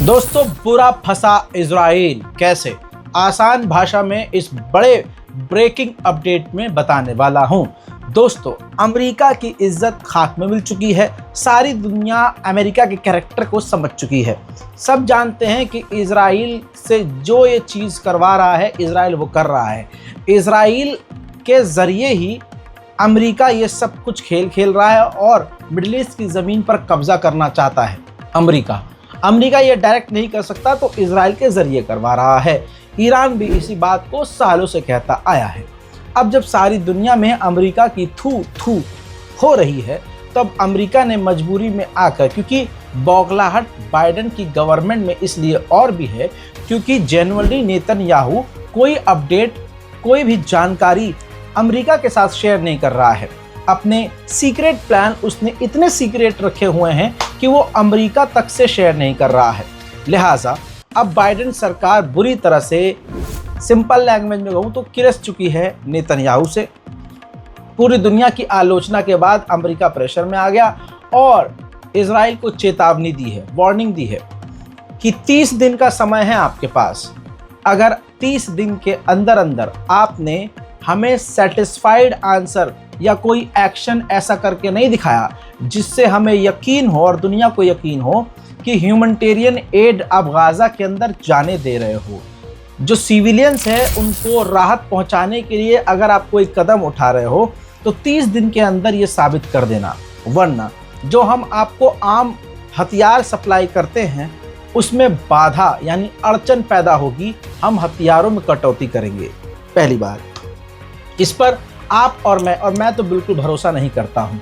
दोस्तों, बुरा फंसा इजराइल कैसे, आसान भाषा में इस बड़े ब्रेकिंग अपडेट में बताने वाला हूं। दोस्तों, अमेरिका की इज्जत खाक में मिल चुकी है। सारी दुनिया अमेरिका के कैरेक्टर को समझ चुकी है। सब जानते हैं कि इजराइल से जो ये चीज़ करवा रहा है, इजराइल वो कर रहा है। इजराइल के ज़रिए ही अमेरिका ये सब कुछ खेल खेल रहा है और मिडिल ईस्ट की ज़मीन पर कब्जा करना चाहता है। अमेरिका ये डायरेक्ट नहीं कर सकता, तो इजराइल के ज़रिए करवा रहा है। ईरान भी इसी बात को सालों से कहता आया है। अब जब सारी दुनिया में अमेरिका की थू थू हो रही है, तब अमेरिका ने मजबूरी में आकर, क्योंकि बौखलाहट बाइडेन की गवर्नमेंट में इसलिए और भी है क्योंकि जनरली नेतन्याहू कोई अपडेट, कोई भी जानकारी अमेरिका के साथ शेयर नहीं कर रहा है। अपने सीक्रेट प्लान उसने इतने सीक्रेट रखे हुए हैं कि वो अमेरिका तक से शेयर नहीं कर रहा है। लिहाजा अब बाइडेन सरकार बुरी तरह से, सिंपल लैंग्वेज में कहूँ तो, किरस चुकी है नेतन्याहू से। पूरी दुनिया की आलोचना के बाद अमेरिका प्रेशर में आ गया और इजराइल को चेतावनी दी है, वार्निंग दी है कि 30 दिन का समय है आपके पास। अगर 30 दिन के अंदर अंदर आपने हमें सेटिस्फाइड आंसर या कोई एक्शन ऐसा करके नहीं दिखाया जिससे हमें यकीन हो और दुनिया को यकीन हो कि ह्यूमैनिटेरियन एड आप गाज़ा के अंदर जाने दे रहे हो, जो सिविलियंस है उनको राहत पहुंचाने के लिए अगर आप कोई कदम उठा रहे हो, तो 30 दिन के अंदर ये साबित कर देना। वरना जो हम आपको आम हथियार सप्लाई करते हैं उसमें बाधा यानी अड़चन पैदा होगी। हम हथियारों में कटौती करेंगे। पहली बात, इस पर आप और मैं तो बिल्कुल भरोसा नहीं करता हूं।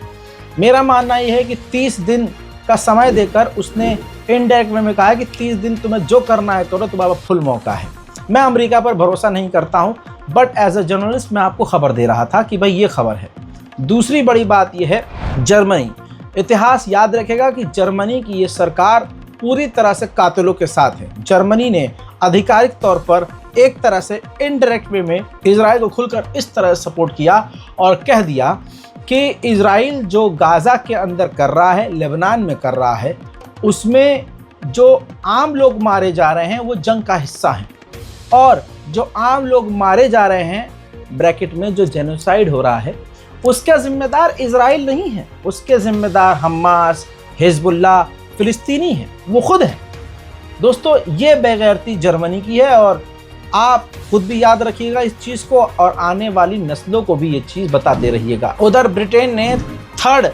मेरा मानना यह है कि 30 दिन का समय देकर उसने इनडायरेक्ट में कहा है कि 30 दिन तुम्हें जो करना है करो, तुम्हारा फुल मौका है। मैं अमेरिका पर भरोसा नहीं करता हूं, बट एज अ जर्नलिस्ट मैं आपको खबर दे रहा था कि भाई ये खबर है। दूसरी बड़ी बात यह है, जर्मनी, इतिहास याद रखेगा कि जर्मनी की ये सरकार पूरी तरह से कातिलों के साथ है। जर्मनी ने आधिकारिक तौर पर एक तरह से इनडायरेक्ट वे में इजराइल को खुलकर इस तरह सपोर्ट किया और कह दिया कि इजराइल जो गाज़ा के अंदर कर रहा है, लेबनान में कर रहा है, उसमें जो आम लोग मारे जा रहे हैं वो जंग का हिस्सा हैं। और जो आम लोग मारे जा रहे हैं, ब्रैकेट में जो जेनोसाइड हो रहा है, उसका जिम्मेदार इजराइल नहीं है। उसके जिम्मेदार हमास, हिजबुल्लाह, फिलिस्तीनी है, वो खुद है। दोस्तों, ये बेगैरती जर्मनी की है और आप खुद भी याद रखिएगा इस चीज़ को और आने वाली नस्लों को भी ये चीज़ बताते रहिएगा। उधर ब्रिटेन ने 3rd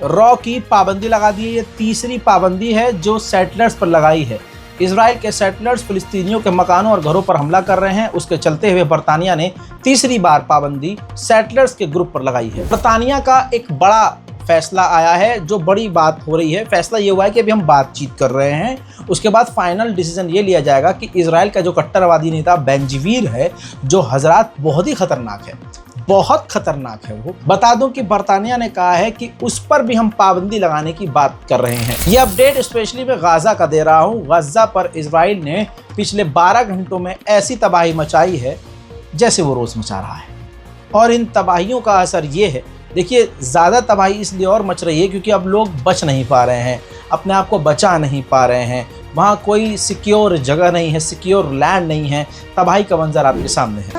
रॉ की पाबंदी लगा दी है। ये तीसरी पाबंदी है जो सेटलर्स पर लगाई है। इजराइल के सेटलर्स फिलिस्तीनियों के मकानों और घरों पर हमला कर रहे हैं। उसके चलते हुए बरतानिया ने तीसरी बार पाबंदी सेटलर्स के ग्रुप पर लगाई है। बरतानिया का एक बड़ा फैसला आया है, जो बड़ी बात हो रही है। फैसला ये हुआ है कि अभी हम बातचीत कर रहे हैं, उसके बाद फाइनल डिसीजन ये लिया जाएगा कि इजराइल का जो कट्टरवादी नेता बेंजीवीर है, जो हजरात बहुत ही खतरनाक है, बहुत खतरनाक है। वो बता दूं कि बरतानिया ने कहा है कि उस पर भी हम पाबंदी लगाने की बात कर रहे हैं। ये अपडेट स्पेशली मैं गाज़ा का दे रहा हूँ। गाज़ा पर इजराइल ने पिछले 12 घंटों में ऐसी तबाही मचाई है जैसे वो रोज़ मचा रहा है। और इन तबाहियों का असर ये है, देखिए, ज़्यादा तबाही इसलिए और मच रही है क्योंकि अब लोग बच नहीं पा रहे हैं, अपने आप को बचा नहीं पा रहे हैं। वहाँ कोई सिक्योर जगह नहीं है, सिक्योर लैंड नहीं है। तबाही का मंजर आपके सामने है।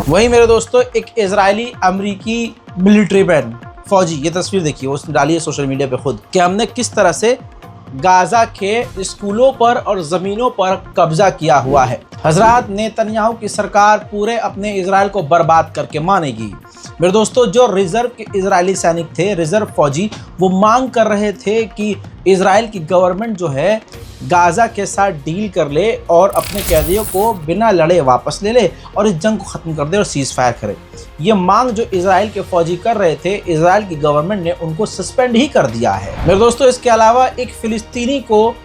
वहीं मेरे दोस्तों, एक इजरायली अमरीकी मिलिट्री मैन, फौजी, ये तस्वीर देखिए, उसने डाली है सोशल मीडिया पे खुद, कि हमने किस तरह से गाज़ा के स्कूलों पर और ज़मीनों पर कब्जा किया हुआ है। हजरात, नेतन्याहू की सरकार पूरे अपने इजराइल को बर्बाद करके मानेगी। मेरे दोस्तों, जो रिजर्व के इजरायली सैनिक थे, रिजर्व फौजी, वो मांग कर रहे थे कि इजराइल की गवर्नमेंट जो है गाज़ा के साथ डील कर ले और अपने कैदियों को बिना लड़े वापस ले ले और इस जंग को ख़त्म कर दे और सीज़ फायर करे। ये मांग जो इजराइल के फौजी कर रहे थे, इजराइल की गवर्नमेंट ने उनको सस्पेंड ही कर दिया है। मेरे दोस्तों, इसके अलावा एक फिलिस्तीनी को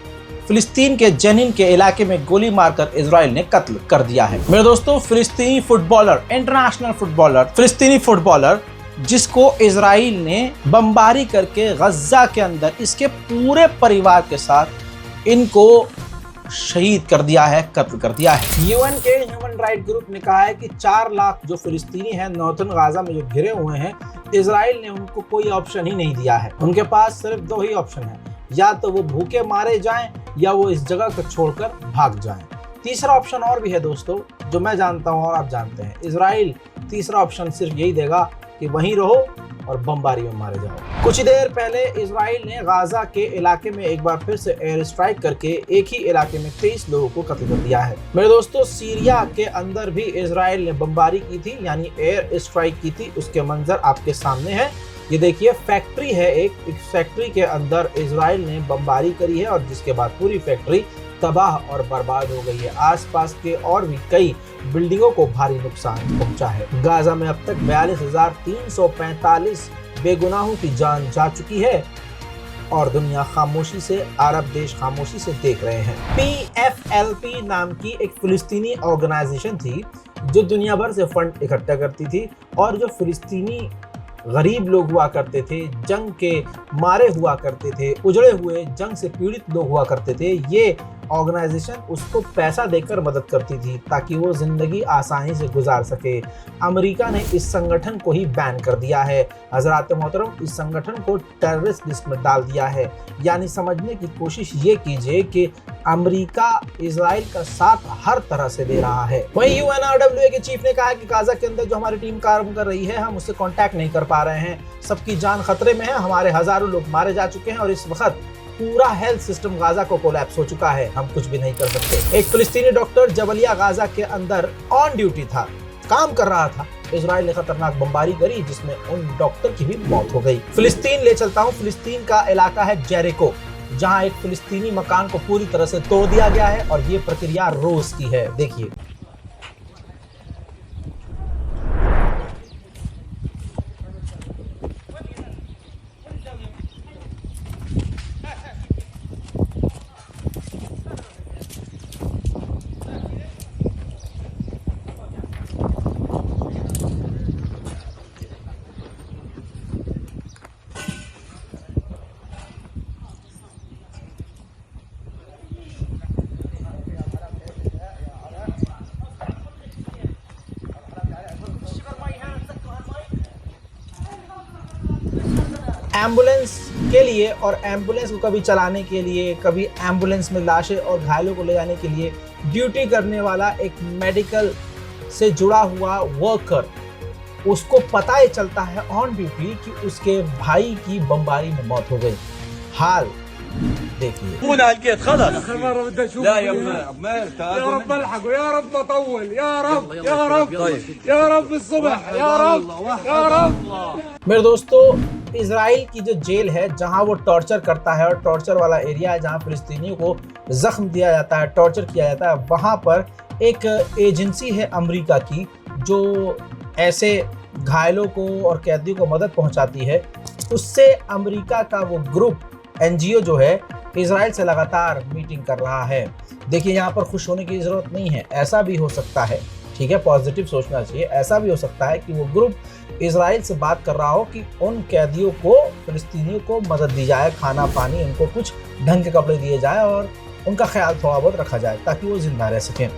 फिलिस्तीन के जेनिन के इलाके में गोली मारकर इजराइल ने कत्ल कर दिया है। मेरे दोस्तों, फिलिस्तीनी फुटबॉलर, इंटरनेशनल फुटबॉलर, फिलिस्तीनी फुटबॉलर जिसको इजराइल ने बमबारी करके गज्जा के अंदर इसके पूरे परिवार के साथ इनको शहीद कर दिया है, कत्ल कर दिया है। यूएन के ह्यूमन राइट ग्रुप ने कहा है कि 4 लाख जो फिलिस्तीनी हैं नॉर्थन गाजा में जो घिरे हुए हैं, इजराइल ने उनको कोई ऑप्शन ही नहीं दिया है। उनके पास सिर्फ 2 ही ऑप्शन है, या तो वो भूखे मारे जाएं या वो इस जगह को छोड़कर भाग जाएं। तीसरा ऑप्शन और भी है दोस्तों, जो मैं जानता हूं और आप जानते हैं। इजराइल तीसरा ऑप्शन सिर्फ यही देगा कि वहीं रहो और बमबारी में मारे जाओ। कुछ देर पहले इजराइल ने गाजा के इलाके में एक बार फिर से एयर स्ट्राइक करके एक ही इलाके में 23 लोगों को कत्ल कर दिया है। मेरे दोस्तों, सीरिया के अंदर भी इजराइल ने बमबारी की थी, यानी एयर स्ट्राइक की थी। उसके मंजर आपके सामने है। ये देखिए, फैक्ट्री है एक फैक्ट्री के अंदर इजराइल ने बमबारी करी है और जिसके बाद पूरी फैक्ट्री तबाह और बर्बाद हो गई है। आसपास के और भी कई बिल्डिंगों को भारी नुकसान पहुंचा है। गाजा में अब तक 42,345 बेगुनाहों की जान जा चुकी है और दुनिया खामोशी से, अरब देश खामोशी से देख रहे हैं। PFLP नाम की एक फिलिस्तीनी ऑर्गेनाइजेशन थी जो दुनिया भर से फंड इकट्ठा करती थी और जो फिलिस्तीनी गरीब लोग हुआ करते थे, जंग के मारे हुआ करते थे, उजड़े हुए जंग से पीड़ित लोग हुआ करते थे, ये ऑर्गेनाइजेशन उसको पैसा देकर मदद करती थी ताकि वो जिंदगी आसानी से गुजार सके। अमेरिका ने इस संगठन को ही बैन कर दिया है। हजरात मोहतरम, इस संगठन को टेररिस्ट लिस्ट में डाल दिया है। यानी समझने की कोशिश ये कीजिए कि अमेरिका इजराइल का साथ हर तरह से दे रहा है। वहीं UNRWA के चीफ ने कहा है कि गाजा के अंदर जो हमारी टीम काम कर रही है, हम उससे कांटेक्ट नहीं कर पा रहे हैं, सबकी जान खतरे में है, हमारे हजारों लोग मारे जा चुके हैं और इस वक्त पूरा हेल्थ सिस्टम गाजा को कोलैप्स हो चुका है, हम कुछ भी नहीं कर सकते। एक फिलिस्तीनी डॉक्टर जबलिया गाजा के अंदर ऑन ड्यूटी था, काम कर रहा था। इजराइल ने खतरनाक बमबारी करी जिसमें उन डॉक्टर की भी मौत हो गई। फिलिस्तीन ले चलता हूँ। फिलिस्तीन का इलाका है जेरिको, जहाँ एक फिलिस्तीनी मकान को पूरी तरह से तोड़ दिया गया है और ये प्रक्रिया रोज की है। देखिए, एम्बुलेंस के लिए और एम्बुलेंस को कभी चलाने के लिए, कभी एम्बुलेंस में लाशें और घायलों को ले जाने के लिए ड्यूटी करने वाला एक मेडिकल से जुड़ा हुआ वर्कर, उसको पता ही चलता है ऑन ड्यूटी कि उसके भाई की बमबारी में मौत हो गई। हाल देखिए। मेरे दोस्तों, इजराइल की जो जेल है जहां वो टॉर्चर करता है और टॉर्चर वाला एरिया है जहां फिलिस्तीनियों को जख्म दिया जाता है, टॉर्चर किया जाता है, वहां पर एक एजेंसी है अमेरिका की जो ऐसे घायलों को और कैदियों को मदद पहुंचाती है। उससे अमेरिका का वो ग्रुप NGO जो है इजराइल से लगातार मीटिंग कर रहा है। देखिए, यहाँ पर खुश होने की ज़रूरत नहीं है। ऐसा भी हो सकता है, ठीक है, पॉजिटिव सोचना चाहिए। ऐसा भी हो सकता है कि वो ग्रुप इजराइल से बात कर रहा हो कि उन कैदियों को, फिलिस्तीनियों को मदद दी जाए, खाना पानी, उनको कुछ ढंग के कपड़े दिए जाए और उनका ख्याल थोड़ा बहुत रखा जाए ताकि वो जिंदा रह सकें।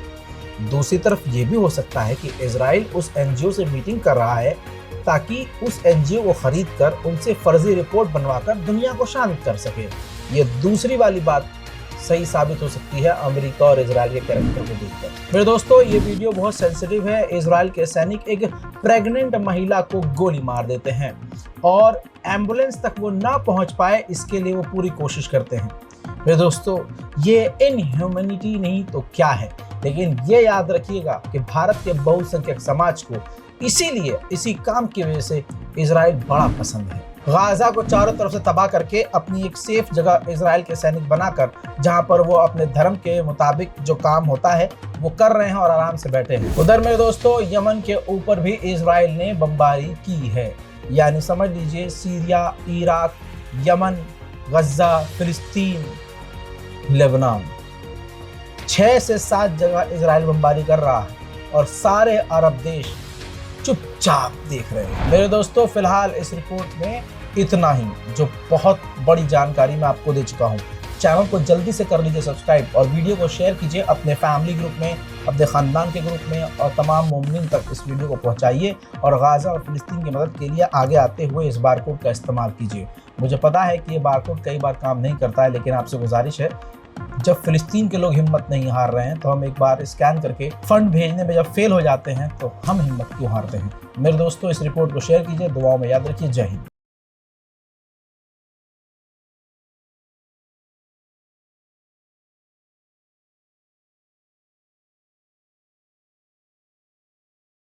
दूसरी तरफ ये भी हो सकता है कि इजराइल उस NGO से मीटिंग कर रहा है ताकि उस NGO को खरीद कर उनसे फर्जी रिपोर्ट बनवाकर दुनिया को शांत कर सके। ये दूसरी वाली बात सही साबित हो सकती है अमेरिका और इजराइल के कैरेक्टर को देखकर। मेरे दोस्तों, ये वीडियो बहुत सेंसिटिव है। इजराइल के सैनिक एक प्रेग्नेंट महिला को गोली मार देते हैं और एम्बुलेंस तक वो ना पहुंच पाए, इसके लिए वो पूरी कोशिश करते हैं। मेरे दोस्तों, ये इनह्यूमैनिटी नहीं तो क्या है। लेकिन ये याद रखिएगा कि भारत के बहुसंख्यक समाज को इसीलिए, इसी काम की वजह से इजराइल बड़ा पसंद है। गाजा को चारों तरफ से तबाह करके अपनी एक सेफ जगह इजराइल के सैनिक बनाकर, जहां पर वो अपने धर्म के मुताबिक जो काम होता है वो कर रहे हैं और आराम से बैठे हैं। उधर मेरे दोस्तों, यमन के ऊपर भी इजराइल ने बमबारी की है। यानी समझ लीजिए, सीरिया, इराक, यमन, गज्जा, फिलिस्तीन, लेबनान, 6 से 7 जगह इजराइल बमबारी कर रहा है और सारे अरब देश चुपचाप देख रहे हैं। मेरे दोस्तों, फिलहाल इस रिपोर्ट में इतना ही, जो बहुत बड़ी जानकारी मैं आपको दे चुका हूँ। चैनल को जल्दी से कर लीजिए सब्सक्राइब और वीडियो को शेयर कीजिए अपने फैमिली ग्रुप में, अपने ख़ानदान के ग्रुप में, और तमाम मोमिन तक इस वीडियो को पहुंचाइए और गाज़ा और फ़िलिस्तीन की मदद के लिए आगे आते हुए इस बारकोड का इस्तेमाल कीजिए। मुझे पता है कि ये बारकोड कई बार काम नहीं करता है, लेकिन आपसे गुजारिश है, जब फ़िलिस्तीन के लोग हिम्मत नहीं हार रहे हैं तो हम एक बार स्कैन करके फ़ंड भेजने में जब फेल हो जाते हैं तो हम हिम्मत क्यों हारते हैं। मेरे दोस्तों, इस रिपोर्ट को शेयर कीजिए, दुआओं में याद रखिए। जय हिंद।